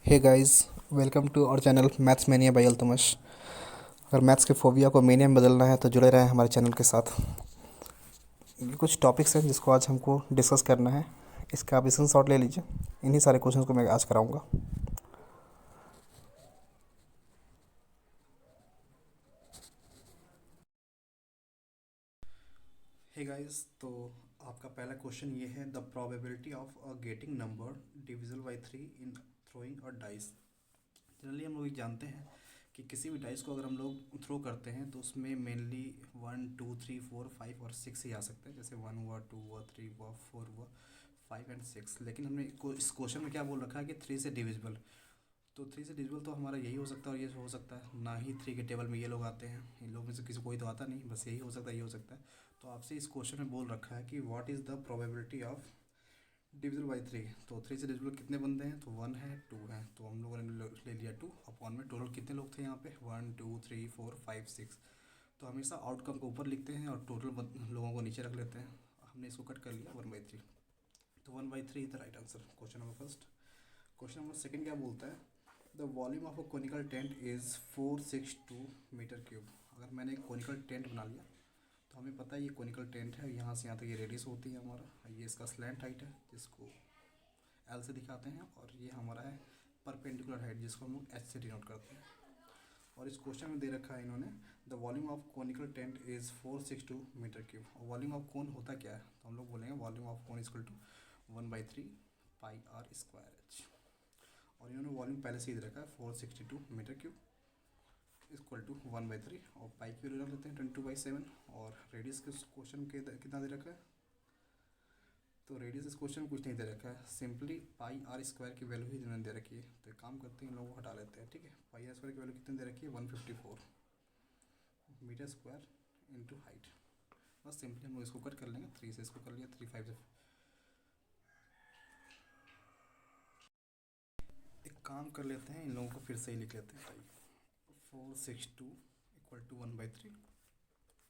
Hey guys, welcome to our channel maths mania by Altamash. अगर maths के phobia को mania में बदलना है तो जुड़े रहें हमारे चैनल के साथ। ये कुछ टॉपिक्स हैं जिसको आज हमको डिस्कस करना है। इसका आप स्क्रीन शॉट ले लीजिए। इन्हीं सारे क्वेश्चंस को मैं आज कराऊंगा। हे गाइस, तो आपका पहला क्वेश्चन ये है, the probability of a getting number divisible by 3 in throwing a dice. Generally हम लोग ये जानते हैं कि किसी भी डाइस को अगर हम लोग थ्रो करते हैं तो उसमें मेनली 1 2 3 4 5 और 6 ही आ सकते हैं। जैसे 1 हुआ, 2 हुआ, 3 हुआ, 4 हुआ, 5 एंड 6। लेकिन हमने इस क्वेश्चन में क्या बोल रखा है कि 3 से डिविजिबल। तो 3 से डिविजिबल तो हमारा यही हो सकता है और ये हो सकता है। ना ही 3 के टेबल में ये लोग आते हैं। इन लोग में से किसी कोई तो आता नहीं, बस यही हो सकता है, ये हो सकता है। तो आपसे इस क्वेश्चन में बोल रखा है कि what is the probability of divisible by 3। तो 3 से डिविजिबल कितने बनते हैं? तो 1 है, 2 है, तो हम लोगों ने ले लिया 2 अपॉन में टोटल कितने लोग थे यहाँ पे? 1 2 3 4 5 6। तो हमेशा आउटकम को ऊपर लिखते हैं और टोटल लोगों को नीचे रख लेते हैं। हमने इसको कट कर लिया 1/3। तो 1/3 is the right answer. Question number first. Question number second क्या बोलता है? The volume of a conical tent is 462 metre cube. अगर मैंने एक कोनिकल टेंट बना लिया तो हमें पता है ये कोनिकल टेंट है, यहाँ से यहाँ तक ये रेडियस होती है हमारा, ये इसका स्लैंट हाइट है जिसको एल से दिखाते हैं, और ये हमारा है परपेंडिकुलर हाइट जिसको हम लोग एच से डिनोट करते हैं। और इस क्वेश्चन में दे रखा है इन्होंने, the volume of conical tent is 462 metre cube. और वॉल्यूम ऑफ कोन होता क्या है? तो हम लोग बोलेंगे volume of cone equal to 1/3 pi r square h. और इन्होंने वॉल्यूम पहले से ही दे रखा है 462 मीटर क्यूब इक्वल टू 1/3, और पाई की वैल्यू रख लेते हैं 22/7। और रेडियस के क्वेश्चन के कितना दे रखा है? तो रेडियस इस क्वेश्चन में कुछ नहीं दे रखा है, सिंपली पाई आर स्क्वायर की वैल्यू ही इन्होंने दे रखी है। तो एक काम करते हैं, इन लोगों को हटा लेते हैं। ठीक है, पाई आर स्क्वायर की वैल्यू कितनी दे रखी है? 154 मीटर स्क्वायर इंटू हाइट। बस सिंपली हम लोग इसको कट कर लेंगे। 3 से इसको कर लिया, 3 5 से। एक काम कर लेते हैं, इन लोगों को फिर से ही लिख लेते हैं। 462 equal to 1/3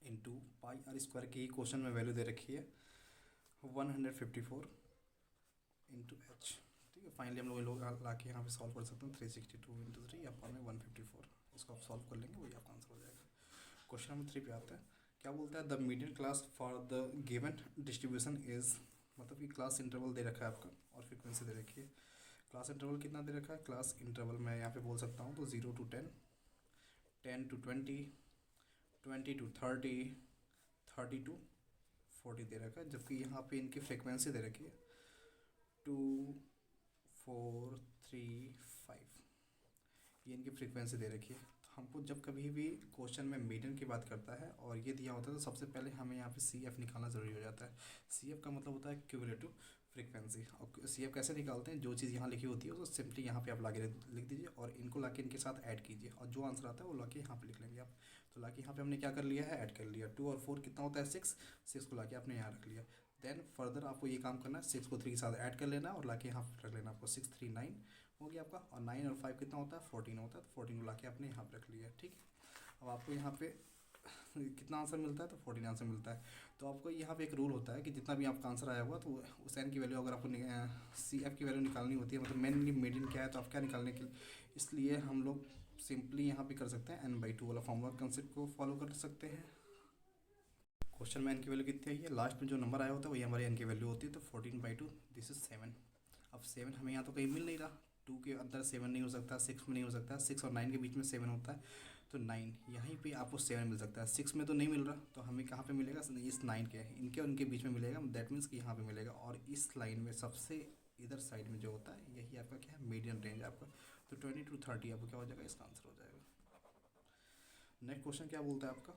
into pi r square की क्वेश्चन में वैल्यू दे रखी है 154 इंटू एच। ठीक है, फाइनली हम लोग ला के यहाँ पे सॉल्व कर सकते हैं। 362 इंटू 3 अपॉन में 154। इसको आप सॉल्व कर लेंगे, वही आपका आंसर हो जाएगा। क्वेश्चन नंबर 3 पे आते हैं। क्या बोलता है? The median class for the given distribution is, मतलब कि क्लास इंटरवल दे रखा है आपका और फ्रिक्वेंसी दे रखी है। क्लास इंटरवल कितना दे रखा है? क्लास इंटरवल मैं यहाँ पे बोल सकता हूँ तो 0 to 10, 10 to 20, 20 to 30, 30 to 40 दे रखा है। जबकि यहाँ पे इनकी फ्रिक्वेंसी दे रखी है 2 4 3 5। ये इनकी फ्रीक्वेंसी दे रखी है। तो हमको जब कभी भी क्वेश्चन में मीडियन की बात करता है और ये दिया होता है तो सबसे पहले हमें यहाँ पे सी एफ निकालना ज़रूरी हो जाता है। सी एफ का मतलब होता है क्यूमुलेटिव फ्रीक्वेंसी। और सी एफ कैसे निकालते हैं? जो चीज़ यहाँ लिखी होती है उसको सिंपली यहाँ पे आप लाके लिख दीजिए और इनको लाके इनके साथ ऐड कीजिए, और जो आंसर आता है वो लाके यहाँ पे लिख लेंगे आप। तो लाके यहाँ पे हमने क्या कर लिया है? ऐड कर लिया। 2 और 4 कितना होता है? 6। 6 को लाके आपने यहाँ रख लिया। देन फर्दर आपको ये काम करना है, 6 को 3 के साथ ऐड कर लेना और लाके यहाँ रख लेना। आपको 6 3 9 हो गया आपका, और 9 और 5 कितना होता है? 14 होता है। तो 14 को लाके आपने यहाँ पे रख लिया। ठीक है, अब आपको यहाँ पे कितना आंसर मिलता है? तो 14 आंसर मिलता है। तो आपको यहाँ पे एक रूल होता है कि जितना भी आपका आंसर आया होगा तो उस एन की वैल्यू अगर आपको सी एफ की वैल्यू निकालनी होती है, मतलब मेनली मीडियन क्या है तो आप क्या निकालने के लिए, इसलिए हम लोग सिंपली यहाँ पे कर सकते हैं n/2 वाला फॉर्मूला कंसेप्ट को फॉलो कर सकते हैं। क्वेश्चन में एन की वैल्यू कितनी आई है? लास्ट में जो नंबर आया होता है वही हमारी एन की वैल्यू होती है। तो 14/2 दिस इज 7। अब 7 हमें यहाँ तो कहीं मिल नहीं रहा। 2 के अंदर 7 नहीं हो सकता, 6 में नहीं हो सकता, 6 और 9 के बीच में 7 होता है। तो 9 यहीं पे आपको 7 मिल सकता है। 6 में तो नहीं मिल रहा, तो हमें कहाँ पे मिलेगा? इस 9 के इनके और इनके बीच में मिलेगा। दैट मीन्स कि यहाँ पे मिलेगा, और इस लाइन में सबसे इधर साइड में जो होता है यही आपका क्या है? मीडियन रेंज आपका। तो 20 to 30 आपको क्या हो जाएगा? इसका आंसर हो जाएगा। नेक्स्ट क्वेश्चन क्या बोलता है आपका?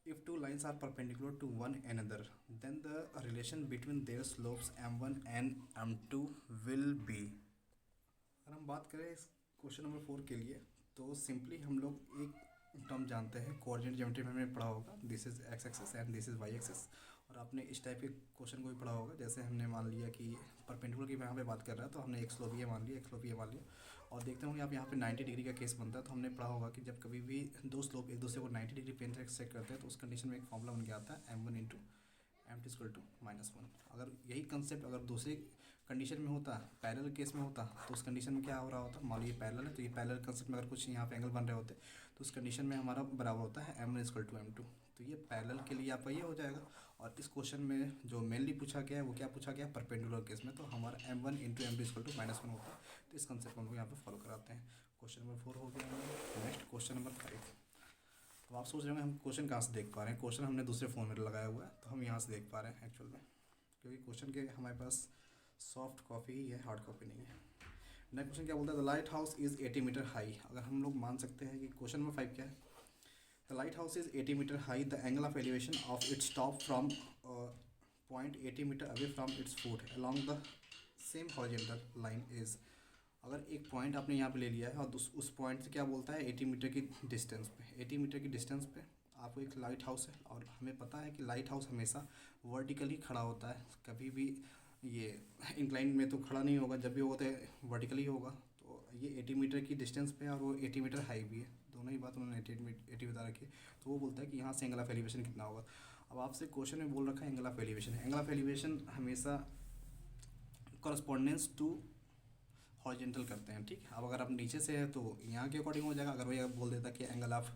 If two lines are perpendicular to one another, then the relation between their slopes m1 and m2 will be। अगर हम बात करें इस क्वेश्चन नंबर 4 के लिए, तो सिंपली हम लोग एक टर्म जानते हैं, कोऑर्डिनेट ज्योमेट्री में हमने पढ़ा होगा, this is x axis and this is y axis. और आपने इस टाइप के क्वेश्चन को भी पढ़ा होगा, जैसे हमने मान लिया कि परपेंडिकुलर की यहाँ पे बात कर रहा है तो हमने एक स्लोप ये मान लिया, एक स्लोप ये मान लिया। और देखते होंगे आप यहाँ पे 90 डिग्री का केस बनता है, तो हमने पढ़ा होगा कि जब कभी भी दो स्लोप एक दूसरे को 90 डिग्री पे इंटरसेक्ट करते हैं तो उस कंडीशन में एक फॉर्मूला बन के आता है m1 into m2 equal to -1। अगर यही कंसेप्ट अगर दूसरे कंडीशन में होता, पैरेलल केस में होता, तो उस कंडीशन में क्या हो रहा होता, मान लो ये पैरेलल है तो ये पैरेलल कंसेप्ट में अगर कुछ यहाँ पे एंगल बन रहे होते तो उस कंडीशन में हमारा बराबर होता है M1 = M2। तो ये पैरेलल के लिए आपका ये हो जाएगा। और इस क्वेश्चन में जो मेनली पूछा गया है वो क्या पूछा गया, परपेंडिकुलर केस में, तो हमारा M1 × M2 = -1 होता है। तो इस कंसेप्ट को हम लोग यहाँ पे फॉलो कराते हैं। क्वेश्चन नंबर 4 हो गया। Next question number 5। तो आप सोच रहे होंगे हम क्वेश्चन कहाँ से देख पा रहे हैं, क्वेश्चन हमने दूसरे फ़ोन में लगाया हुआ है तो हम यहाँ से देख पा रहे हैं एक्चुअल में, क्योंकि क्वेश्चन के हमारे पास सॉफ्ट कॉपी ही है, हार्ड कॉपी नहीं है। नेक्स्ट क्वेश्चन क्या बोलता है, the lighthouse is 80 metre high. अगर हम लोग मान सकते हैं कि क्वेश्चन नंबर 5 क्या है, the lighthouse is 80 metre high, the angle of elevation of its top from point 80 metre away from its foot along the same horizontal line is. अगर एक पॉइंट आपने यहाँ पे ले लिया है और उस पॉइंट से क्या बोलता है 80 मीटर की डिस्टेंस पे, 80 मीटर की डिस्टेंस पे आपको एक लाइट हाउस है, और हमें पता है कि लाइट हाउस हमेशा वर्टिकली खड़ा होता है, कभी भी ये इंक्लाइन में तो खड़ा नहीं होगा, जब भी होगा तो वर्टिकली होगा। तो ये 80 मीटर की डिस्टेंस पे है और वो 80 मीटर हाई भी है, दोनों ही बात उन्होंने 80 बता रखी है। तो वो बोलता है कि यहाँ से एंगल ऑफ एलिवेशन कितना होगा। अब आपसे क्वेश्चन में बोल रखा है angle of elevation, angle of elevation हमेशा कॉरस्पॉन्डेंस टू हॉरिजॉन्टल करते हैं, ठीक है। अब अगर आप नीचे से है तो यहाँ के अकॉर्डिंग हो जाएगा। अगर वही बोल देता कि एंगल ऑफ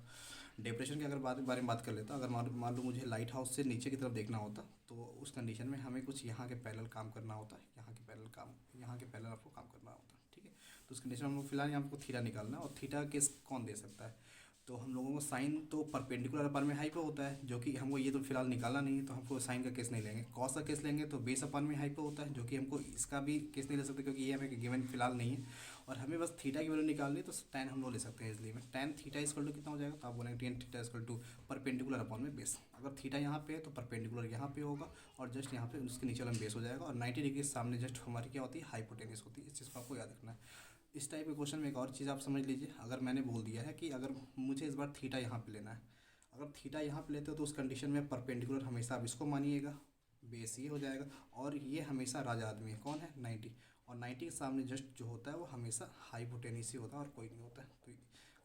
डिप्रेशन की अगर बारे में बात कर लेता, अगर मान लो मुझे लाइट हाउस से नीचे की तरफ देखना होता तो उस कंडीशन में हमें कुछ यहाँ के पैरेलल काम करना होता है, यहाँ के पैरेलल आपको काम करना होता है, ठीक है। तो उस कंडीशन में हम लोग फिलहाल यहाँ आपको थीटा निकालना है, और थीटा केस कौन दे सकता है, तो हम लोगों को साइन तो परपेंडिकुलर अपान में हाई पे होता है, जो कि हमको ये तो फिलहाल निकालना नहीं है, तो हमको साइन का केस नहीं लेंगे। कॉस का केस लेंगे तो बेस अपान में हाई पे होता है, जो कि हमको इसका भी केस नहीं ले सकते क्योंकि ये हमें गिवन फिलहाल नहीं है, और हमें बस थीटा की वैल्यू निकालनी है। तो टेन हम लोग ले सकते हैं इसलिए में टेन थीटा इक्वल टू कितना हो जाएगा, तो आप बोलेंगे tan theta equal to perpendicular upon में बेस। अगर थीटा यहाँ पे है तो परपेंडिकुलर यहाँ पे होगा, और जस्ट यहाँ पे उसके नीचे वाला बेस हो जाएगा, और 90 डिग्री सामने जस्ट हमारी क्या होती है, हाइपोटेन्यूस होती है। इस चीज़ को आपको याद रखना है। इस टाइप के क्वेश्चन में एक और चीज़ आप समझ लीजिए, अगर मैंने बोल दिया है कि अगर मुझे इस बार थीटा यहाँ पे लेना है, अगर थीटा यहाँ पे लेते हो तो उस कंडीशन में परपेंडिकुलर हमेशा आप इसको मानिएगा, बेस ये हो जाएगा, और ये हमेशा राजा आदमी है, कौन है 90, और 90 के सामने जस्ट जो होता है वो हमेशा हाइपोटेन्यूस ही होता है और कोई नहीं होता है। तो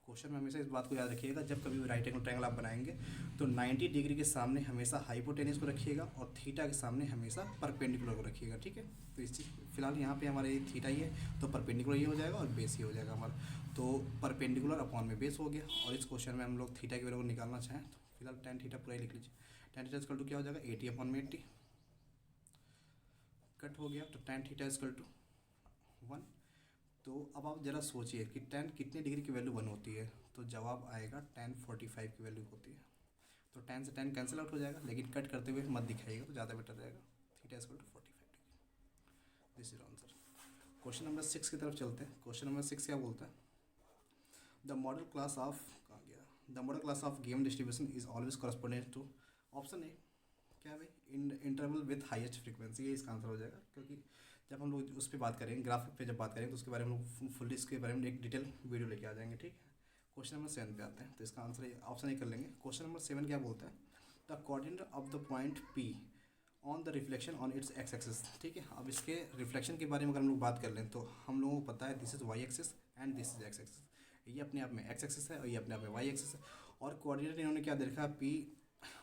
क्वेश्चन में हमेशा इस बात को याद रखिएगा, जब कभी भी राइट एंगल ट्रायंगल आप बनाएंगे तो 90 डिग्री के सामने हमेशा हाइपोटेन्यूस को रखिएगा, और थीटा के सामने हमेशा परपेंडिकुलर को रखिएगा, ठीक है। तो इस चीज़ फिलहाल यहाँ पे हमारे ये थीटा ही है तो परपेंडिकुलर ये हो जाएगा और बेस ही हो जाएगा हमारा। तो परपेंडिकुलर अपॉन में बेस हो गया, और इस क्वेश्चन में हम लोग थीटा की वैल्यू को निकालना चाहें तो फिलहाल टेन थीटा पूरा ही लिख लीजिए। टेन थीटा इक्वल टू क्या हो जाएगा, 80/80 कट हो गया, तो टेन थीटा इक्वल टू 1। तो अब आप ज़रा सोचिए कि टेन कितने डिग्री की वैल्यू 1 होती है, तो जवाब आएगा 1045 की वैल्यू होती है। तो 10 से 10 कैंसिल आउट हो जाएगा, लेकिन कट करते हुए मत दिखाइएगा तो ज़्यादा बेटर रहेगा। Theta equal to 45 degree, this is answer. Question number 6 की तरफ चलते हैं। क्वेश्चन नंबर 6 क्या बोलता है, द मॉडल क्लास ऑफ कहाँ गया, the modal class of game distribution is always correspondent to option A, क्या है भाई, इंटरवल विथ हाईएस्ट फ्रीक्वेंसी, ये इसका आंसर हो जाएगा। क्योंकि जब हम लोग उस पर बात करेंगे, ग्राफिक पे जब बात करेंगे तो उसके बारे में हम लोग फुल्ली इसके बारे में एक डिटेल वीडियो लेके आ जाएंगे, ठीक है। क्वेश्चन नंबर 7 पे आते हैं, तो इसका आंसर ऑप्शन ही कर लेंगे। क्वेश्चन नंबर 7 क्या बोलता है, the coordinate of the point P on the reflection on it's x axis, ठीक है। अब इसके रिफ्लेक्शन के बारे में अगर हम लोग बात कर लें तो हम लोगों को पता है this is y axis and this is x axis, ये अपने आप में एक्स एक्सिस है और ये अपने आप में वाई एक्सिस है, और कोऑर्डिनेट इन्होंने क्या दे रखा है, पी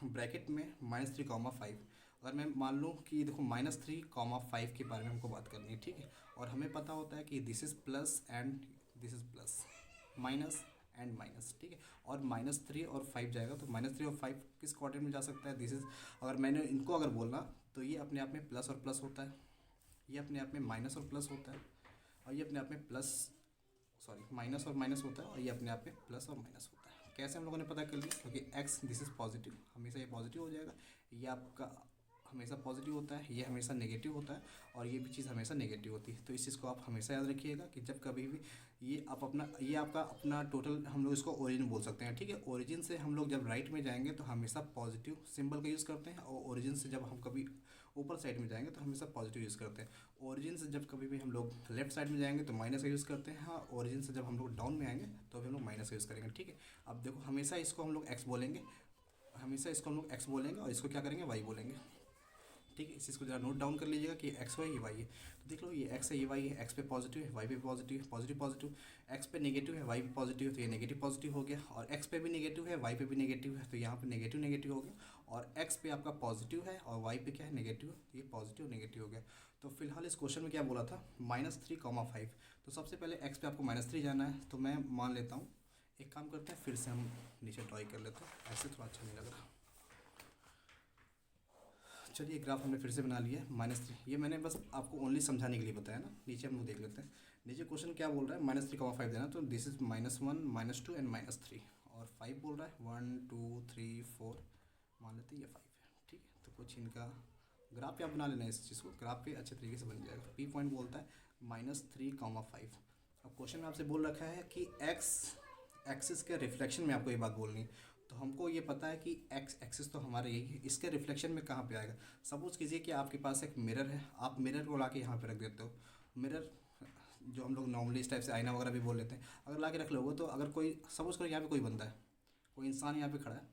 ब्रैकेट में -3,5। अगर मैं मान लूँ कि देखो -3,5 के बारे में हमको बात करनी है, ठीक है, और हमें पता होता है कि this is plus and this is plus, minus and minus, ठीक है, और -3 और 5 जाएगा, तो -3 और 5 किस क्वाड्रेंट में जा सकता है, दिस इज, अगर मैंने इनको अगर बोलना तो ये अपने आप में प्लस और प्लस होता है, ये अपने आप में माइनस और प्लस होता है, और ये अपने आप में माइनस और माइनस होता है, और ये अपने आप में प्लस और माइनस होता है। कैसे हम लोगों ने पता कर लिया, क्योंकि एक्स दिस इज पॉजिटिव, हमेशा ये पॉजिटिव हो जाएगा, ये आपका हमेशा पॉजिटिव होता है, ये हमेशा नेगेटिव होता है, और ये भी चीज़ हमेशा नेगेटिव होती है। तो इस चीज़ को आप हमेशा याद रखिएगा कि जब कभी भी ये आपका अपना टोटल हम लोग इसको ओरिजिन बोल सकते हैं, ठीक है। ओरिजिन से हम लोग जब राइट में जाएंगे तो हमेशा पॉजिटिव सिंबल का यूज़ करते हैं, और ओरिजिन से जब हम कभी ऊपर साइड में जाएंगे तो हमेशा पॉजिटिव यूज़ करते हैं। ओरिजिन से जब कभी भी हम लोग लेफ्ट साइड में जाएंगे तो माइनस का यूज़ करते हैं, हाँ, ओरिजिन से जब हम लोग डाउन में आएंगे तो भी हम लोग माइनस का यूज़ करेंगे, ठीक है। अब देखो हमेशा इसको हम लोग एक्स बोलेंगे, और इसको क्या करेंगे, वाई बोलेंगे, ठीक है। इस चीज़ को जरा नोट डाउन कर लीजिएगा कि एक्स वाई ये वाई है, तो देख लो ये एक्स है ये वाई है, एक्स पे पॉजिटिव है वाई पे पॉजिटिव है, पॉजिटिव पॉजिटिव, एक्स पे नेगेटिव है वाई पे पॉजिटिव है तो ये नेगेटिव पॉजिटिव हो गया, और एक्स पे भी नेगेटिव है वाई पे भी नेगेटिव है तो यहाँ पे नेगेटिव नेगेटिव हो गया, और एक्स पे आपका पॉजिटिव है और वाई पे क्या है नेगेटिव है, तो ये पॉजिटिव नेगेटिव हो गया। तो फिलहाल इस क्वेश्चन में क्या बोला था, -3, 5। तो सबसे पहले x पे आपको -3 जाना है, तो मैं मान लेता हूँ, एक काम करते हैं फिर से हम नीचे ड्राई कर लेते हैं, ऐसे थोड़ा अच्छा नहीं लग रहा। चलिए ग्राफ हमने फिर से बना लिया है -3, ये मैंने बस आपको ओनली समझाने के लिए बताया ना। नीचे हम लोग देख लेते हैं, नीचे क्वेश्चन क्या बोल रहा है, -3, 5 देना, तो दिस इज -1, -2 एंड -3, और 5 बोल रहा है, 1 2 3 4, मान लेते हैं ये 5 है, ठीक है। तो कुछ इनका ग्राफ पे आप बना लेना है, इस चीज़ को ग्राफ पे अच्छे तरीके से बन जाएगा। पी पॉइंट बोलता है -3, 5। अब क्वेश्चन में आपसे बोल रखा है कि एक्स एक्सिस के रिफ्लेक्शन में आपको ये बात बोलनी है, तो हमको ये पता है कि एक्स एक्सिस तो हमारे यही है, इसके रिफ्लेक्शन में कहाँ पे आएगा। सपोज कीजिए कि आपके पास एक मिरर है, आप मिरर को ला के यहाँ पे रख देते हो। मिरर जो हम लोग नॉर्मली इस टाइप से आईना वगैरह भी बोल लेते हैं, अगर ला के रख लोगे तो अगर कोई सपोज करो यहाँ पे कोई बंदा है, कोई इंसान यहाँ पे खड़ा है,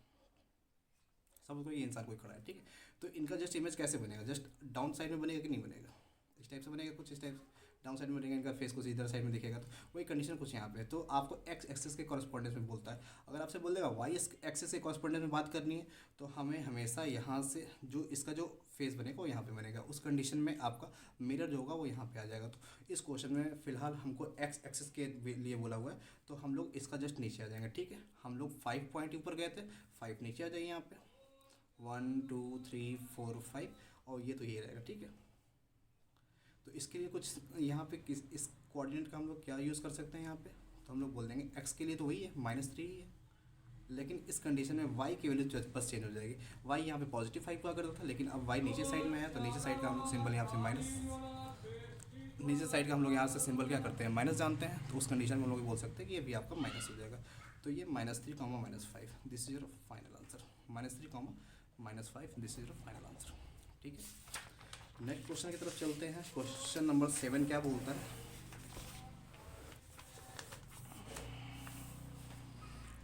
सपोज करो ये इंसान कोई खड़ा है, ठीक है। तो इनका जस्ट इमेज कैसे बनेगा, जस्ट डाउन साइड में बनेगा कि नहीं बनेगा, इस टाइप से बनेगा, कुछ इस टाइप से डाउन साइड में बनेगा, इनका फेस कुछ इधर साइड में दिखेगा। तो वही कंडीशन कुछ यहाँ पे है, तो आपको एक्स एक्सिस के कॉरस्पॉन्डेंस में बोलता है। अगर आपसे बोल देगा वाई एक्सिस के कॉरस्पॉन्डेंस में बात करनी है, तो हमें हमेशा यहाँ से जो इसका जो फेस बनेगा वो यहाँ पे बनेगा, उस कंडीशन में आपका मिरर जो होगा वो यहाँ पे आ जाएगा। तो इस क्वेश्चन में फिलहाल हमको एक्स एक्सिस के लिए बोला हुआ है, तो हम लोग इसका जस्ट नीचे आ जाएंगे, ठीक है। हम लोग 5 पॉइंट ऊपर गए थे, 5 नीचे आ जाइए यहाँ पे, 1 2 3 4 5, और ये तो ये रहेगा, ठीक है। तो इसके लिए कुछ यहाँ पे किस इस कोऑर्डिनेट का हम लोग क्या यूज़ कर सकते हैं यहाँ पे, तो हम लोग बोल देंगे x के लिए तो वही है -3 ही है, लेकिन इस कंडीशन में y की वैल्यू बस चेंज हो जाएगी। y यहाँ पे +5 हुआ करता था, लेकिन अब y नीचे साइड में है, तो नीचे साइड का हम लोग सिंबल यहाँ से माइनस, नीचे साइड का हम लोग यहाँ से सिंबल क्या करते हैं, माइनस जानते हैं, तो उस कंडीशन में हम लोग बोल सकते हैं कि ये भी आपका माइनस हो जाएगा। तो ये -3, -5, this is your final answer. -3, -5, this is your final answer, ठीक है। नेक्स्ट क्वेश्चन की तरफ चलते हैं। क्वेश्चन नंबर 7 क्या बोलता है,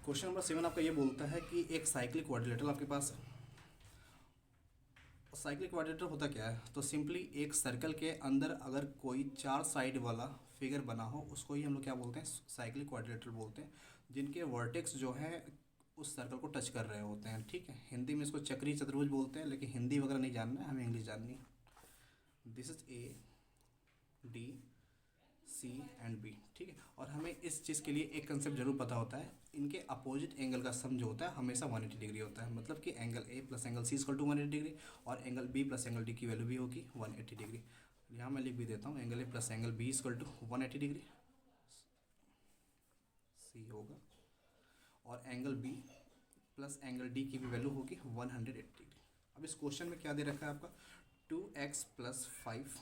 क्वेश्चन नंबर 7 आपका ये बोलता है कि एक साइक्लिक क्वाड्रिलेटरल आपके पास है। साइक्लिक क्वाड्रिलेटरल होता क्या है, तो सिंपली एक सर्कल के अंदर अगर कोई 4 साइड वाला फिगर बना हो, उसको ही हम लोग क्या बोलते हैं, साइक्लिक क्वाड्रिलेटरल बोलते हैं, जिनके वर्टेक्स जो है उस सर्कल को टच कर रहे होते हैं, ठीक है। हिंदी में इसको चक्री चतुर्भुज बोलते हैं, लेकिन हिंदी वगैरह नहीं जानना है, हमें इंग्लिश जाननी है। This is A D C and B, ठीक है। और हमें इस चीज़ के लिए एक कंसेप्ट जरूर पता होता है, इनके अपोजिट एंगल का सम जो होता है हमेशा 180 डिग्री होता है, मतलब कि angle A plus angle C equal to 180 degree, और angle B plus angle D की वैल्यू भी होगी 180 डिग्री। यहाँ मैं लिख भी देता हूँ, angle A plus angle B equal to 180 degree C होगा, और angle B plus angle D की भी वैल्यू होगी 180 डिग्री। अब इस क्वेश्चन में क्या दे रखा है आपका, 2x + 5,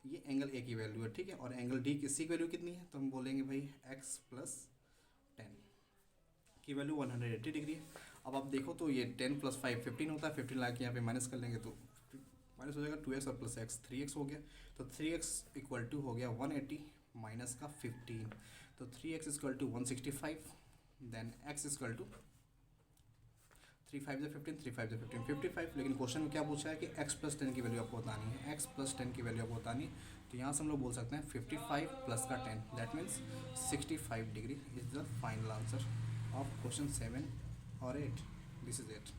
ये एंगल ए की वैल्यू है, ठीक है। और एंगल डी की वैल्यू कितनी है, तो हम बोलेंगे भाई x + 10 की वैल्यू 180 डिग्री है। अब आप देखो तो ये 10 + 5 15 होता है, 15 ला के यहाँ पे माइनस कर लेंगे तो माइनस हो जाएगा, 2x और प्लस x 3x हो गया, तो 3x = हो गया 180 माइनस का 15, तो 3x = 165, देन x = 3 5 × 15, 3 5 × 15, 55। लेकिन क्वेश्चन में क्या पूछा है कि x + 10 की वैल्यू आपको बतानी है, x + 10 की वैल्यू आपको बतानी है, तो यहाँ से हम लोग बोल सकते हैं 55 + का 10, that means 65 degree is the final answer of question 7 और 8, दिस इज 8,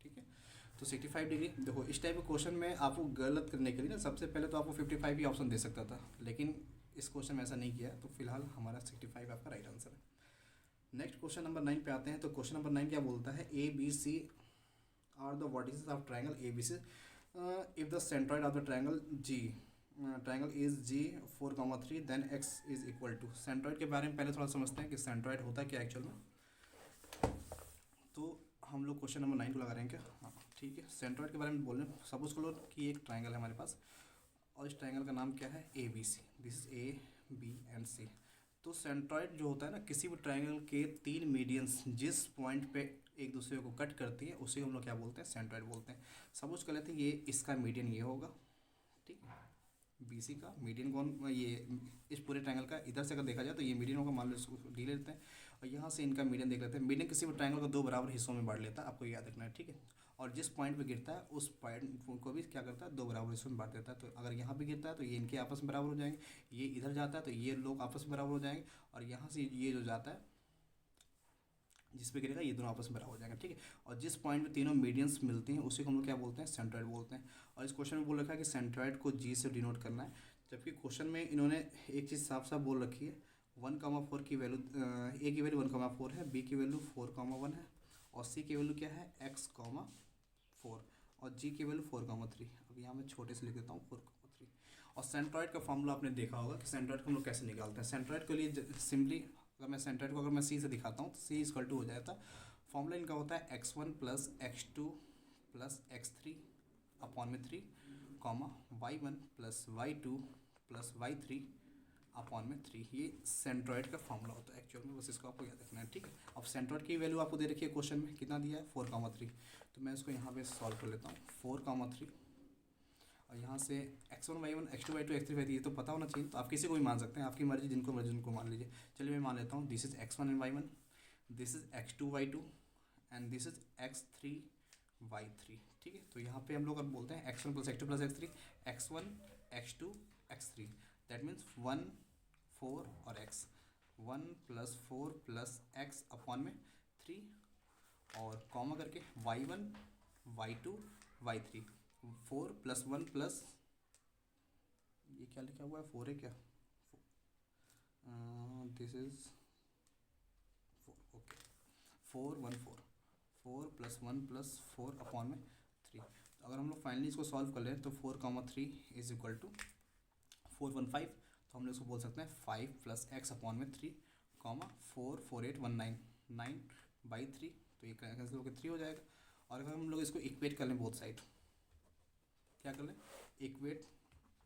ठीक है। तो 65 डिग्री, देखो इस टाइप के क्वेश्चन में आपको गलत करने के लिए ना सबसे पहले तो आपको 55 ही ऑप्शन दे सकता था, लेकिन इस क्वेश्चन में ऐसा नहीं किया, तो फिलहाल हमारा 65 आपका राइट आंसर है। नेक्स्ट क्वेश्चन नंबर 9 पे आते हैं। तो क्वेश्चन नंबर 9 क्या बोलता है, A B C are the vertices of triangle A B C if the centroid of the triangle is G 4,3 then x is equal to. Centroid के बारे में पहले थोड़ा समझते हैं कि सेंट्रॉइड होता है क्या एक्चुअल में। तो हम लोग क्वेश्चन नंबर 9 को लगा रहे हैं क्या, हाँ ठीक है। सेंट्रॉइड के बारे में बोल रहे हैं, सपोज करो कि एक ट्रायंगल है हमारे पास, और इस ट्रायंगल का नाम क्या है, A B C, this is A B and C. तो सेंट्रॉइड जो होता है ना, किसी भी ट्रायंगल के 3 मीडियंस जिस पॉइंट पे एक दूसरे को कट करती है उसे हम लोग क्या बोलते हैं, सेंट्रॉइड बोलते हैं। सपोज कर लेते हैं ये इसका मीडियन ये होगा, ठीक है, बी सी का मीडियन कौन, ये इस पूरे ट्रायंगल का इधर से अगर देखा जाए तो ये मीडियन होगा, मान लो इसको डी लेते हैं, और यहाँ से इनका मीडियन देख लेते हैं। मीडियन किसी भी ट्रायंगल को 2 बराबर हिस्सों में बांट लेता है, आपको याद रखना है, ठीक है। और जिस पॉइंट पे गिरता है उस पॉइंट को भी क्या करता है, 2 बराबर हिस्सों में बांट देता है। तो अगर यहाँ पे गिरता है तो ये इनके आपस में बराबर हो जाएंगे, ये इधर जाता है तो ये लोग आपस में बराबर हो जाएंगे, और यहाँ से ये जो जाता है जिस पे गिरेगा ये दोनों आपस में बराबर हो जाएंगे, ठीक है। और जिस पॉइंट में तीनों मीडियंस मिलती हैं उसी को हम लोग क्या बोलते हैं, सेंट्रॉइड बोलते हैं। और इस क्वेश्चन में बोल रखा है कि सेंट्रॉइड को जी से डिनोट करना है, जबकि क्वेश्चन में इन्होंने एक चीज़ साफ साफ बोल रखी है, 1,4 की वैल्यू, ए की वैल्यू 1,4 है, बी की वैल्यू 4,1 है, और सी की वैल्यू क्या है, x,4, और जी की वैल्यू 4,3। अब यहाँ मैं छोटे से लिख देता हूँ 4,3। और सेंट्रॉइड का फॉर्मूला आपने देखा होगा कि सेंट्रॉइड को हम लोग कैसे निकालते हैं। सेंट्रॉइड के लिए सिंपली अगर मैं सेंट्रॉइड को अगर मैं सी से दिखाता हूँ तो सी इक्वल टू हो जाता है, फॉर्मूला इनका होता है x1 plus x2 plus x3 upon में 3, comma y1 plus y2 plus y3 upon में 3। ये सेंट्रॉइड का फॉर्मूला होता है एक्चुअल में, बस इसको आपको याद रखना है, ठीक है। अब सेंट्रॉइड की वैल्यू आपको दे रखी है क्वेश्चन में, कितना दिया है, 4,3। तो मैं इसको यहाँ पे सॉल्व कर लेता हूँ, 4,3, और यहाँ से x1 y1 x2 y2 x3 y3 ये तो पता होना चाहिए, तो आप किसी को भी मान सकते हैं, आपकी मर्जी, जिनको मर्जी उनको मान लीजिए। चलिए मैं मान लेता हूँ, this is x1 and y1, this is x2 y2 and this is x3 y3, ठीक है। तो यहाँ पे हम लोग अब बोलते हैं x1 plus x2 plus x3, x1 x2 x3, that means 1 4 और x, 1 plus 4 plus x upon में 3, और कॉमा करके y1 y2 y3, 4 plus 1 plus, ये क्या लिखा हुआ है, 4 है क्या, this is 4, okay, 4 1 4, 4 plus 1 plus 4 upon में 3। तो अगर हम लोग फाइनली इसको सॉल्व कर लें तो 4,3 इज इक्वल टू 415, तो हम लोग इसको बोल सकते हैं 5 प्लस एक्स अपॉन में 3, कॉमा 4 4 8 1 9 9/3, तो ये कैंसिल होकर 3 हो जाएगा। और अगर हम लोग इसको इक्वेट कर लें बोथ साइड, क्या कर लें, इक्वेट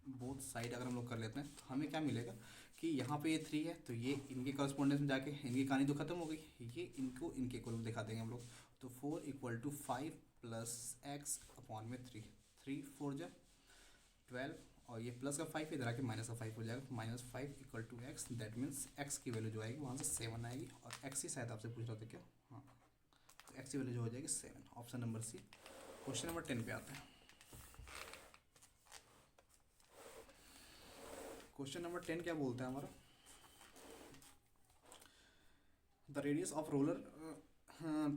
बोथ साइड अगर हम लोग कर लेते हैं तो हमें क्या मिलेगा कि यहाँ पे ये 3 है, तो ये इनके कॉरस्पॉन्डेंस में जाके इनकी कहानी तो खत्म हो गई, ये इनको इनके इक्वल दिखा देंगे हम लोग। तो 4 equal to 5 plus x upon में 3, 3 4 जा 12, और ये प्लस का 5 इधर आके माइनस का 5 हो जाएगा, -5 equal to x, that means x की वैल्यू जो आएगी वहाँ से 7 आएगी, और एक्स ही शायद आपसे पूछ रहा था क्या, हाँ, तो एक्स की वैल्यू जो हो जाएगी 7, option number C. Question number 10 पे आते हैं। क्वेश्चन नंबर 10 क्या बोलता है हमारा, the radius of roller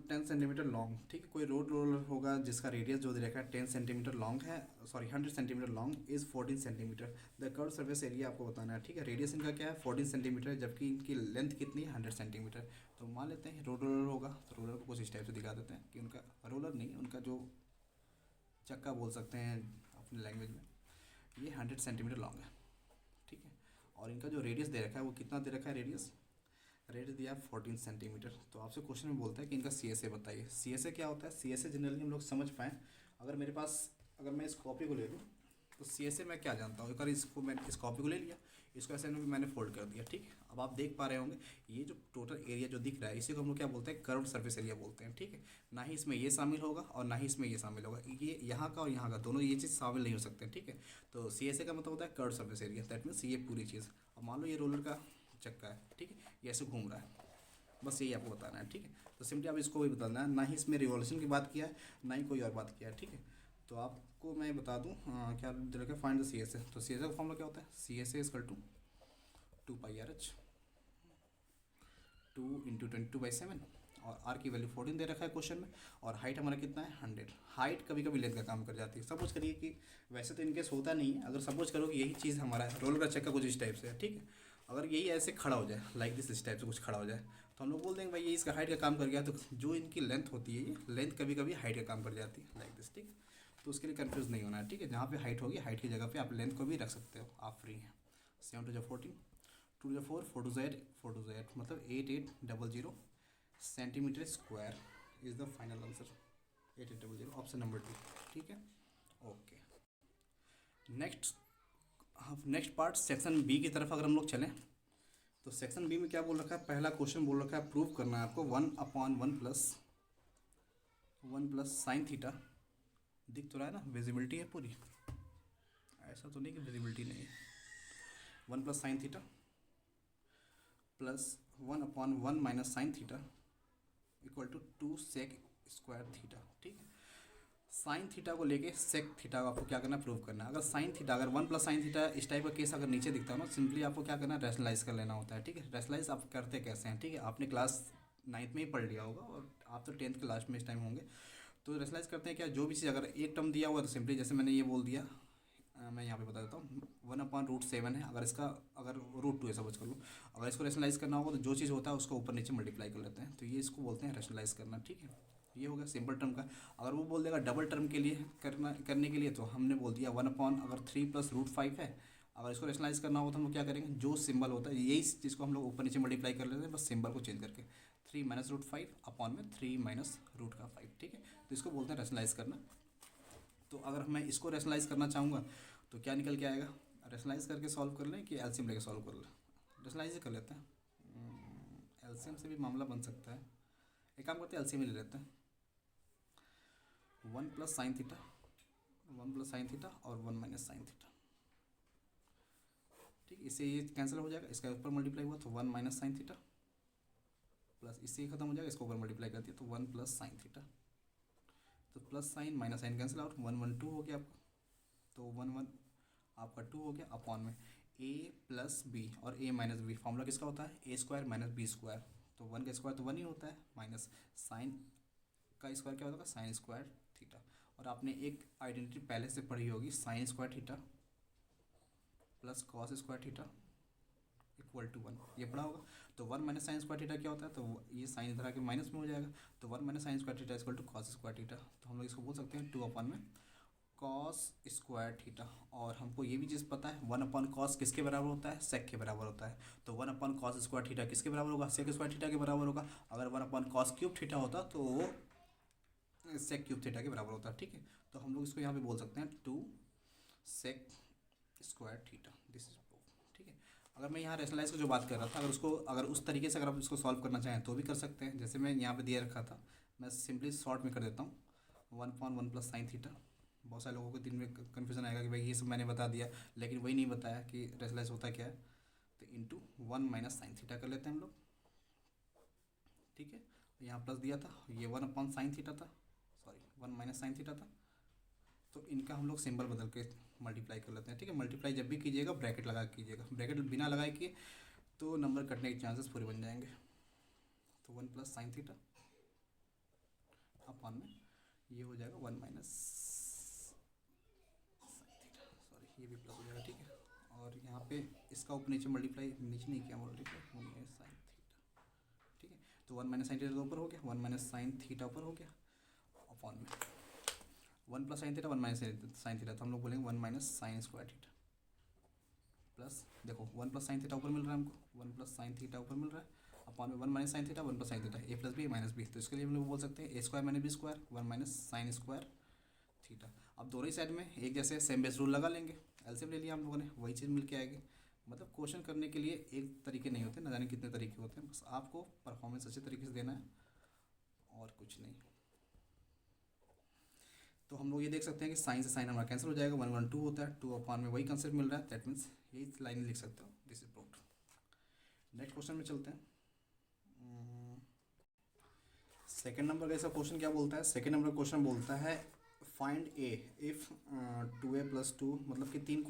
10 centimetre long, ठीक है। कोई रोलर होगा जिसका रेडियस जो दे रखा है 10 सेंटीमीटर लॉन्ग है, sorry 100 centimetre long is 14 centimetre, the curve surface area आपको बताना है, ठीक है। रेडियस इनका क्या है 14 सेंटीमीटर, जबकि इनकी लेंथ कितनी है 100 सेंटीमीटर। तो मान लेते हैं रोलर होगा, तो रोलर को कुछ इस टाइप से दिखा देते हैं कि उनका रोलर नहीं, उनका जो चक्का बोल सकते हैं अपनी लैंग्वेज में, ये 100 सेंटीमीटर लॉन्ग है, ठीक है। और इनका जो रेडियस दे रखा है वो कितना दे रखा है, रेडियस दिया 14 सेंटीमीटर। तो आपसे क्वेश्चन में बोलता है कि इनका सी एस ए बताइए। सी एस ए क्या होता है, सी एस ए जनरली हम लोग समझ पाएँ, अगर मेरे पास, अगर मैं इस कॉपी को ले लूँ तो सी एस ए मैं क्या जानता हूँ, अगर इसको मैं इस कॉपी को ले लिया, इसको ऐसे मैंने फोल्ड कर दिया, ठीक है। अब आप देख पा रहे होंगे ये जो टोटल एरिया जो दिख रहा है इसी को हम लोग क्या बोलते हैं, कर्व्ड सरफेस एरिया बोलते हैं, ठीक है। ना ही इसमें ये शामिल होगा और ना ही इसमें ये शामिल होगा, ये यहाँ का और यहाँ का दोनों ये चीज़ शामिल नहीं हो सकते, ठीक है। तो सी एस ए का मतलब होता है curved surface area, that means ये पूरी चीज़। अब मान लो ये रोलर का चक्का है, ठीक है, ये ऐसे घूम रहा है, बस यही आपको बताना है, ठीक है। तो सिंपली आप इसको भी बताना है, ना ही इसमें रिवॉल्यूशन की बात किया है, ना ही कोई और बात किया है, ठीक है। तो आपको मैं बता दूं क्या दे रखा है, find the C S A. तो सी एस ए का फॉर्मूला क्या होता है, C S A equal to 2πRH 2 into 22/7, और आर की वैल्यू 14 दे रखा है क्वेश्चन में, और हाइट हमारा कितना है 100। हाइट कभी कभी लेंथ का काम कर जाती है। सपोज करिए कि वैसे तो इनकेस होता नहीं है, अगर सपोज करो कि यही चीज़ हमारा रोल का चक्का कुछ इस टाइप से है, ठीक है। अगर यही ऐसे खड़ा हो जाए लाइक दिस, इस टाइप से कुछ खड़ा हो जाए, तो हम लोग बोल देंगे भाई ये इसका हाइट का काम कर गया। तो जो इनकी लेंथ होती है, ये लेंथ कभी कभी हाइट का काम कर जाती है लाइक दिस, ठीक। तो उसके लिए कंफ्यूज नहीं होना है, ठीक है। जहाँ पे हाइट होगी हाइट की जगह पे आप लेंथ को भी रख सकते हो, आप फ्री हैं। 7 2 14, 2 4 4 2 8 मतलब 8800 centimetre square is the final answer, 8800, option number 2, ठीक है। Okay, next part section B की तरफ अगर हम लोग चलें तो सेक्शन बी में क्या बोल रखा है, पहला क्वेश्चन बोल रखा है प्रूव करना है आपको 1/1 प्लस साइन थीटा, दिख तो रहा है ना, विजिबिलिटी है पूरी, ऐसा तो नहीं कि विजिबिलिटी नहीं है, 1 plus sine theta plus 1/1 minus sine theta equal to 2 sec square theta, ठीक है। साइन थीटा को लेके सेक थीटा को आपको क्या करना है, प्रूव करना है। अगर साइन थीटा, अगर 1 प्लस साइन थीटा इस टाइप का केस अगर नीचे दिखता है ना, सिंपली आपको क्या करना है, रैशनलाइज कर लेना होता है, ठीक है। रैशनलाइज आप करते कैसे हैं, ठीक है। आपने क्लास नाइन्थ में ही पढ़ लिया होगा और आप तो 10th के लास्ट में इस टाइम होंगे। तो रेशनलाइज करते हैं क्या, जो भी चीज़ अगर एक टर्म दिया हुआ तो सिंपली जैसे मैंने ये बोल दिया, मैं यहाँ पे बता देता हूँ 1/√7 है, अगर इसका अगर √2 ऐसा सपोज कर लूँ, अगर इसको रेशनलाइज करना होगा तो जो चीज़ होता है उसको ऊपर नीचे मल्टीप्लाई कर लेते हैं, तो ये इसको बोलते हैं रेशनलाइज करना। ठीक है, ये हो गया सिंपल टर्म का। अगर वो बोल देगा डबल टर्म के लिए करने के लिए, तो हमने बोल दिया 1 अगर 3 + √5 है, अगर इसको रेशनलाइज करना हो तो हम लोग क्या करेंगे, जो सिंबल होता है यही चीज़ को हम लोग ऊपर नीचे मल्टीप्लाई कर लेते हैं, बस सिंबल को चेंज करके 3 - √5 अपॉन में 3 - √5। ठीक है, तो इसको बोलते हैं रेशनलाइज करना। तो अगर मैं इसको रेशनलाइज करना चाहूँगा तो क्या निकल के आएगा, रेशनलाइज करके सॉल्व कर लें कि एलसीएम लेके सॉल्व कर लें, रेशनलाइज ही कर लेते हैं। एलसीएम से भी मामला बन सकता है, एक काम करते हैं एलसीएम ही ले लेते हैं। 1 + sin थीटा, 1 + sin थीटा और 1 - sin थीटा। ठीक, इससे ये कैंसिल हो जाएगा, इसका ऊपर मल्टीप्लाई हुआ तो 1 - sin थीटा, प्लस इससे ही खत्म हो जाएगा, इसको ऊपर मल्टीप्लाई कर दिया तो 1 + sin थीटा, तो plus sine minus sine cancel out, 1 1 2 हो गया आपका, तो 1 1 आपका 2 हो गया अपॉन में a + b और a - b। फॉर्मूला किसका होता है, a² - b², तो 1 का स्क्वायर तो 1 ही होता है, माइनस साइन का स्क्वायर क्या होता है, sin² थीटा। और आपने एक आइडेंटिटी पहले से पढ़ी होगी, sin² theta plus cos² theta equal to 1, ये पढ़ा होगा। तो 1 - sin² थीटा क्या होता है, तो ये साइन इधर आके माइनस में हो जाएगा, तो 1 - sin² theta equal to cos² theta. तो हम लोग इसको बोल सकते हैं 2 अपॉन में cos² थीटा। और हमको ये भी चीज़ पता है 1 cos किसके बराबर होता है, sec के बराबर होता है। तो 1 cos² थीटा किसके बराबर होगा, sec² थीटा के बराबर होगा। अगर 1 cos³ थीटा होता तो वो sec³ थीटा के बराबर होता है। ठीक है, तो हम लोग इसको यहाँ पे बोल सकते हैं 2 sec² theta, this is proof. ठीक है, अगर मैं यहाँ रेशनलाइज की जो बात कर रहा था, अगर उस तरीके से अगर आप इसको सॉल्व करना चाहें तो भी कर सकते हैं, जैसे मैं यहाँ पे दिए रखा था, मैं सिंपली शॉर्ट में कर देता हूँ 1/1 + sin थीटा। बहुत सारे लोगों को दिन में कन्फ्यूजन आएगा कि भाई ये सब मैंने बता दिया, लेकिन वही नहीं बताया कि रेशनलाइज होता क्या है। तो इंटू 1 - sin थीटा कर लेते हैं हम लोग। ठीक है, यहाँ प्लस दिया था, ये 1/sin थीटा था, सॉरी 1 - sin थीटा था, तो इनका हम लोग सिंबल बदल के मल्टीप्लाई कर लेते हैं। ठीक है, मल्टीप्लाई जब भी कीजिएगा ब्रैकेट लगा कीजिएगा, ब्रैकेट बिना लगाए किए तो नंबर कटने के चांसेस पूरे बन जाएंगे। तो 1 + sin थीटा अपॉन में ये हो जाएगा 1 - सॉरी ये भी प्लस हो जाएगा। ठीक है, और यहाँ पे इसका ऊपर नीचे मल्टीप्लाई, नीचे नहीं किया मल्टीप्लाई, 1 - sin थीटा। ठीक है, तो 1 - sin थीटा ऊपर हो गया, 1 - sin थीटा ऊपर हो गया अपॉन में 1 + sin थीटा 1 - sin थीटा, तो हम लोग बोलेंगे 1 - sin² थीटा प्लस, देखो 1 + sin थीटा ऊपर मिल रहा है हमको, 1 + sin थीटा ऊपर मिल रहा है अपॉन में 1 - sin theta 1 + sin theta, a + b - b। तो इसके लिए हम लोग बोल सकते हैं a² - b², 1 - sin² थीटा। अब दोनों ही साइड में एक जैसे सेम बेस रूल लगा लेंगे, एलसीएम ले लिया हम लोगों ने, वही चीज़ मिल के आएगी। मतलब क्वेश्चन करने के लिए एक तरीके नहीं होते, ना जाने कितने तरीके होते हैं, बस आपको परफॉर्मेंस अच्छे तरीके से देना है और कुछ नहीं। तो हम लोग ये देख सकते हैं कि साइन से साइन हमारा कैंसिल हो जाएगा, 1 1 2 होता है, 2 अपॉन में वही कंसेप्ट मिल रहा है, दैट मीन्स यही लाइन लिख सकते हो, this is proved. Next question में चलते हैं। सेकेंड नंबर का इसका क्वेश्चन क्या बोलता है, सेकेंड नंबर क्वेश्चन बोलता है फाइंड ए इफ़ 2a + 2, मतलब कि 3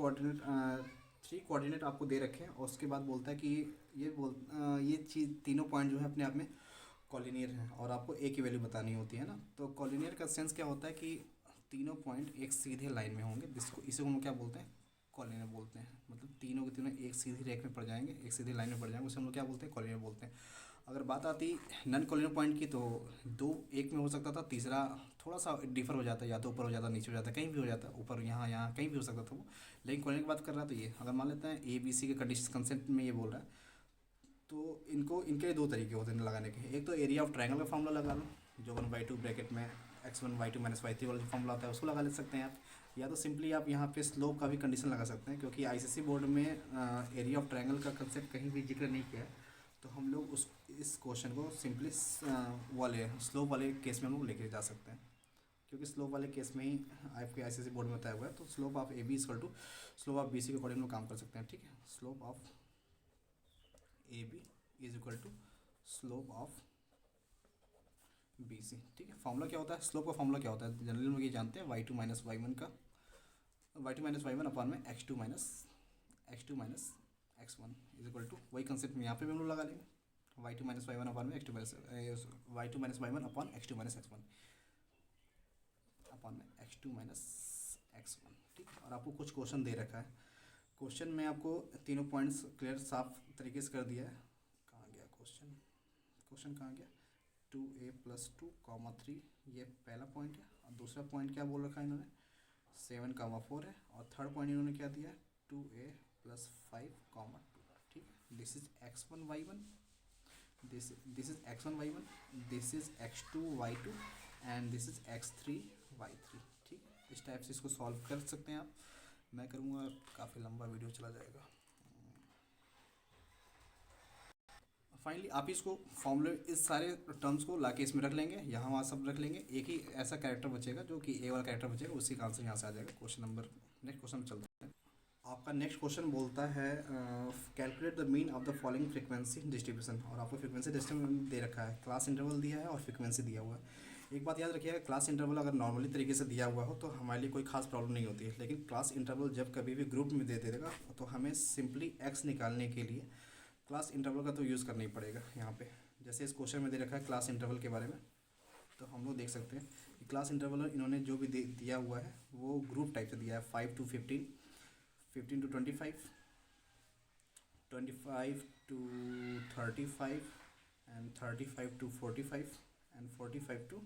कोऑर्डिनेट आपको दे रखे हैं, और उसके बाद बोलता है कि ये चीज़ तीनों पॉइंट जो है अपने आप में कॉलिनियर हैं और आपको ए की वैल्यू बतानी होती है ना। तो कॉलिनियर का सेंस क्या होता है कि तीनों पॉइंट एक सीधे लाइन में होंगे, जिसको इसे हम क्या बोलते हैं, कॉलिनियर बोलते हैं। मतलब तीनों के तीनों एक सीधी रेख में पड़ जाएंगे, एक सीधी लाइन में पड़ जाएंगे, उसे हम लोग क्या बोलते हैं, कॉलिनियर बोलते हैं। अगर बात आती नॉन कॉलिनियर पॉइंट की, तो 2 एक में हो सकता था, तीसरा थोड़ा सा डिफर हो जाता है, या तो ऊपर हो जाता, नीचे हो जाता, कहीं भी हो जाता, ऊपर यहाँ यहाँ कहीं भी हो सकता था वो। लेकिन कॉलिनियर की बात कर रहा है तो ये अगर मान लेते हैं ABC के कंडीशन कंसेप्ट में ये बोल रहा है, तो इनके 2 तरीके होते हैं लगाने के। एक तो एरिया ऑफ ट्रायंगल का फॉर्मूला लगा लो, जो 1/2 ब्रैकेट में x1 y2 - y3 वाला जो फॉर्मूला आता है उसको लगा ले सकते हैं आप, या तो सिंपली आप यहाँ पे स्लोप का भी कंडीशन लगा सकते हैं, क्योंकि आईसीएसई बोर्ड में एरिया ऑफ ट्रायंगल का कंसेप्ट कहीं भी जिक्र नहीं किया है। तो हम लोग इस क्वेश्चन को सिंपली वाले स्लोप वाले केस में हम लोग लेके जा सकते हैं, क्योंकि स्लोप वाले केस में ही आपके आईसीएसई बोर्ड में बताया हुआ है। तो slope of AB = slope of BC के अकॉर्डिंग हम काम कर सकते हैं। ठीक है, slope of AB = slope of BC। ठीक है, फॉर्मूला क्या होता है, स्लोप का फॉर्मूला क्या होता है, जनरली लोग ये जानते हैं y2 - y1 का, y2 - y1 अपॉन में x2 - x1 = वही कंसेप्ट में यहाँ पे भी हम लोग लगा लेंगे। y2 minus y one upon में x2 minus y2 minus y one upon x2 minus x1 upon में x2 माइनस x1, ठीक है। और आपको कुछ क्वेश्चन दे रखा है, क्वेश्चन में आपको तीनों पॉइंट्स क्लियर साफ तरीके से कर दिया है। कहाँ गया क्वेश्चन, क्वेश्चन कहाँ गया, 2a प्लस 2 कॉमा 3, ये पहला पॉइंट है। और दूसरा पॉइंट क्या बोल रखा है इन्होंने, 7 कॉमा 4 है। और थर्ड पॉइंट इन्होंने क्या दिया है, 2a प्लस 5 कॉमा 2, ठीक है। This is x1 y1, this is x1 y1, this is x2 y2 and this is x3 y3, ठीक है। इस टाइप से इसको सॉल्व कर सकते हैं आप। मैं करूँगा, काफ़ी लंबा वीडियो चला जाएगा। फाइनली आप इसको फॉर्मूले इस सारे टर्म्स को लाके इसमें रख लेंगे, यहाँ वहाँ सब रख लेंगे। एक ही ऐसा कैरेक्टर बचेगा जो कि ए वाला कैरेक्टर बचेगा, उसी का आंसर यहाँ से आ जाएगा। क्वेश्चन नंबर, नेक्स्ट क्वेश्चन में चलते हैं। आपका नेक्स्ट क्वेश्चन बोलता है calculate the mean of the following frequency distribution. और आपको फ्रीक्वेंसी डिस्ट्रीब्यूशन दे रखा है, क्लास इंटरवल दिया है और फ्रीक्वेंसी दिया हुआ है। एक बात याद रखिएगा, क्लास इंटरवल अगर नॉर्मली तरीके से दिया हुआ हो तो हमारे लिए कोई खास प्रॉब्लम नहीं होती है, लेकिन क्लास इंटरवल जब कभी भी ग्रुप में दे देगा तो हमें सिंपली एक्स निकालने के लिए क्लास इंटरवल का तो यूज़ करना ही पड़ेगा। यहाँ पे जैसे इस क्वेश्चन में दे रखा है क्लास इंटरवल के बारे में, तो हम लोग देख सकते हैं कि क्लास इंटरवल इन्होंने जो भी दिया हुआ है वो ग्रुप टाइप से दिया है, 5 to 15, 15 to 25, 25 to 35 and 35 to 45 and 45 to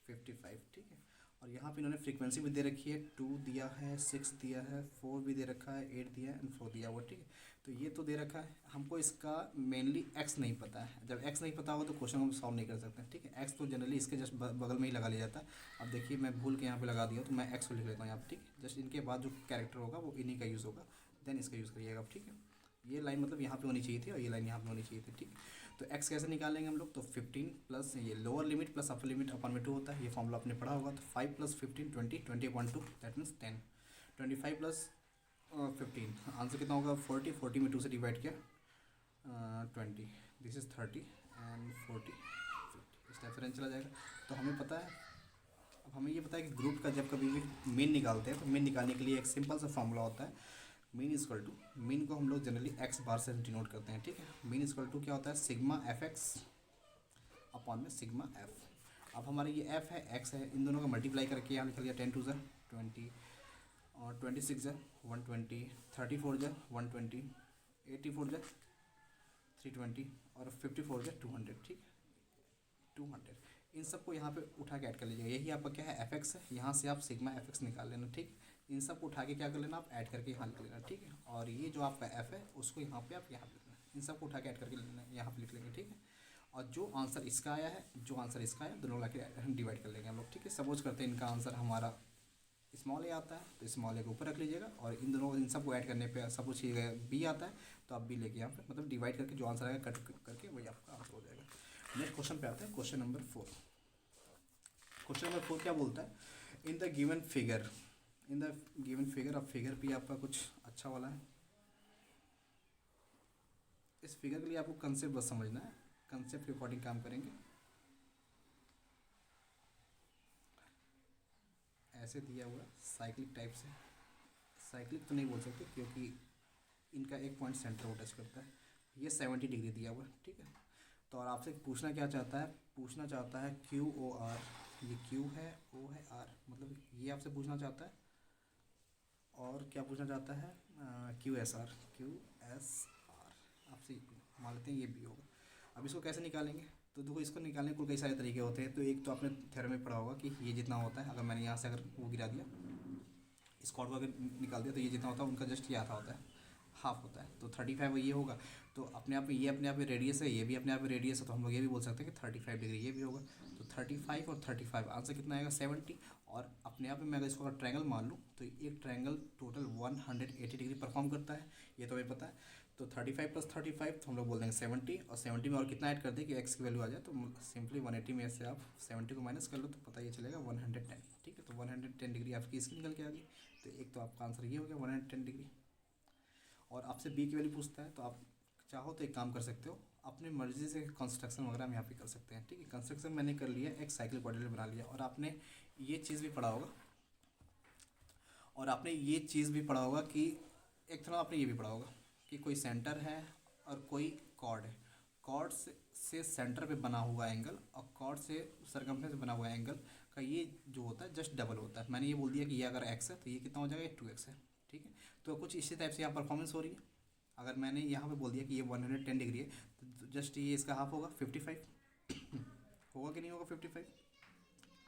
55, ठीक है। और यहाँ पे इन्होंने फ्रीक्वेंसी भी दे रखी है, 2 दिया है, 6 दिया है, 4 भी दे रखा है, 8 दिया है एंड 4 दिया हुआ, ठीक है। तो ये तो दे रखा है, हमको इसका मेनली एक्स नहीं पता है। जब एक्स नहीं पता होगा तो क्वेश्चन हम सॉल्व नहीं कर सकते, ठीक है। एक्स तो जनरली इसके जस्ट बगल में ही लगा लिया जाता है। अब देखिए मैं भूल के यहाँ पे लगा दिया, तो मैं एक्स को लिख लेता हूँ यहाँ पर, ठीक है। जस्ट इनके बाद जो कैरेक्टर होगा वो इन्हीं का यूज़ होगा, देन इसका यूज़ करिएगा, ठीक है। ये लाइन मतलब यहाँ पे होनी चाहिए थी और ये लाइन यहाँ पे होनी चाहिए थी, ठीक है। तो x कैसे निकालेंगे हम लोग, तो 15 प्लस ये lower limit plus upper limit अपन में 2 होता है, ये फॉर्मूला आपने पढ़ा होगा। तो 5 plus 15 20, 20/2 that means 10, 25 plus 15 answer कितना होगा 40, 40 में 2 से डिवाइड किया 20, दिस इज 30 एंड 40 50, इस टाइप से रेंज चला जाएगा। तो हमें पता है, अब हमें ये पता है कि ग्रुप का जब कभी भी मीन निकालते हैं तो मीन निकालने के लिए एक सिंपल सा फॉर्मूला होता है, मीन इक्वल टू, मीन को हम लोग जनरली एक्स बार से डिनोट करते हैं, ठीक है। मीन इक्वल टू क्या होता है, सिग्मा एफ एक्स अपॉन में सिग्मा एफ। अब हमारे ये एफ है, एक्स है, इन दोनों का मल्टीप्लाई करके यहाँ लिख लिया 10 2 20 और 26 120, 34 120, 84 320 और 54 200, ठीक है, 200। इन सबको यहाँ पे उठा के ऐड कर लीजिएगा। यही आपका क्या है, एफ एक्स है, यहाँ से आप सिग्मा एफ एक्स निकाल लेना, ठीक। इन सबको उठा के क्या कर लेना, आप ऐड करके यहाँ लिख लेना, ठीक है। और ये जो आपका एफ है उसको यहाँ पे आप यहाँ लिख लेना, इन सबको उठा के ऐड करके लेना, यहाँ पे लिख लेंगे, ठीक है। और जो आंसर इसका आया है, जो आंसर इसका आया, दोनों ला के डिवाइड कर लेंगे हम लोग, ठीक है। सपोज करते हैं इनका आंसर हमारा स्मॉल ए आता है, तो स्मॉल ए को ऊपर रख लीजिएगा और इन दोनों इन सबको ऐड करने पे सपोज बी आता है, तो आप बी लेके यहाँ पे मतलब डिवाइड करके जो आंसर आएगा कट करके वही आपका आंसर हो जाएगा। नेक्स्ट क्वेश्चन पे आते हैं, क्वेश्चन नंबर 4। क्वेश्चन नंबर 4 क्या बोलता है, in the given figure, in the given figure. अब फिगर भी आपका कुछ अच्छा वाला है, इस फिगर के लिए आपको कंसेप्ट बस समझना है, कंसेप्ट के अकॉर्डिंग काम करेंगे। ऐसे दिया हुआ साइक्लिक टाइप से, साइक्लिक तो नहीं बोल सकते क्योंकि इनका एक पॉइंट सेंटर को टच करता है, ये 70 डिग्री दिया हुआ है, ठीक है। तो और आपसे पूछना क्या चाहता है, पूछना चाहता है क्यू ओ आर, ये क्यू है, ओ है, आर, मतलब ये आपसे पूछना चाहता है। और क्या पूछना चाहता है, Q S R, Q S R आपसे मान लेते हैं ये भी होगा। अब इसको कैसे निकालेंगे, तो देखो इसको निकालने को कई सारे तरीके होते हैं। तो एक तो आपने थ्योरम में पढ़ा होगा कि ये जितना होता है, अगर मैंने यहाँ से अगर वो गिरा दिया, इस कॉर्ड को अगर निकाल दिया, तो ये जितना होता है उनका जस्ट ये आधा होता है, हाफ होता है। तो 35 ये होगा, तो अपने आप में ये अपने आप में रेडियस है, ये भी अपने आप में रेडियस है, तो हम लोग ये भी बोल सकते हैं कि 35 डिग्री ये भी होगा। तो 35 और 35 आंसर कितना आएगा 70। और अपने आप में मैं अगर इसको अगर ट्रायंगल मान लूँ तो एक ट्रायंगल टोटल 180 डिग्री परफॉर्म करता है, ये तो हमें पता है। तो 35 + 35 तो हम लोग बोल देंगे 70, और 70 में और कितना ऐड कर दें कि एक्स की वैल्यू आ जाए, तो सिंपली 180 में से आप 70 को माइनस कर लो तो पता ये चलेगा 110, ठीक है। तो 110 डिग्री आपकी इसकी निकल के आ गई। तो एक तो आपका आंसर ये हो गया 110 डिग्री। और आपसे बी की वैल्यू पूछता है, तो आप चाहो तो एक काम कर सकते हो, अपनी मर्जी से कंस्ट्रक्शन वगैरह हम यहाँ पे कर सकते हैं, ठीक है। कंस्ट्रक्शन मैंने कर लिया, एक साइकिल क्वाड्रेटिक बना लिया। और आपने ये चीज़ भी पढ़ा होगा, और आपने ये चीज़ भी पढ़ा होगा कि एक थोड़ा आपने ये भी पढ़ा होगा कि कोई सेंटर है और कोई कॉर्ड है। कॉर्ड से सेंटर पे बना हुआ एंगल और कॉर्ड से सरकमफ्रेंस बना हुआ एंगल का ये जो होता है जस्ट डबल होता है। मैंने ये बोल दिया कि ये अगर x है तो ये कितना हो जाएगा, 2x है। ठीक है, तो कुछ इसी टाइप से यहाँ परफॉर्मेंस हो रही है। अगर मैंने यहाँ पे बोल दिया कि ये 110 डिग्री है तो जस्ट ये इसका हाफ होगा 55 होगा कि नहीं होगा 55,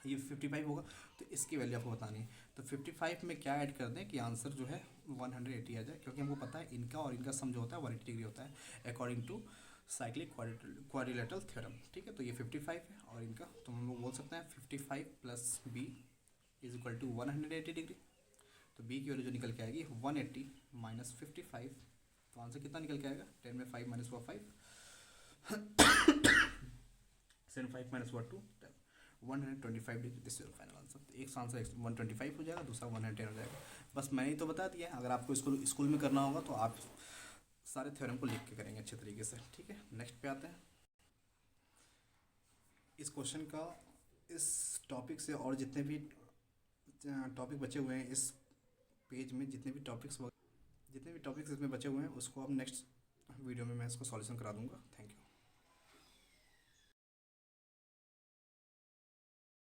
ये 55 होगा। तो इसकी वैल्यू आपको बतानी है। तो 55 में क्या ऐड कर दें कि आंसर जो है 180 आ जाए, क्योंकि हमको पता है इनका और इनका सम जो होता है 180 डिग्री होता है according to cyclic quadrilateral theorem. ठीक है, तो ये 55 है और इनका तो हम लोग बोल सकते हैं 55 plus B is equal to 180 degree. तो बी की वैल्यू जो निकल के आएगी 180 माइनस 55, तो आंसर कितना निकल के आएगा, 10 में 5 माइनस हुआ 5, 7 5 माइनस हुआ 2, 125 degree. This is final answer. एक आंसर 125 हो जाएगा, दूसरा 110 हो जाएगा। बस मैंने ही तो बता दिया। अगर आपको स्कूल में करना होगा तो आप सारे थ्योरम को लिख के करेंगे अच्छे तरीके से। ठीक है, नेक्स्ट पे आते हैं। इस क्वेश्चन का इस टॉपिक से और जितने भी टॉपिक बचे हुए हैं इस पेज में, जितने भी टॉपिक्स इसमें बचे हुए हैं उसको अब नेक्स्ट वीडियो में मैं इसको सॉल्यूशन करा दूंगा। Thank you.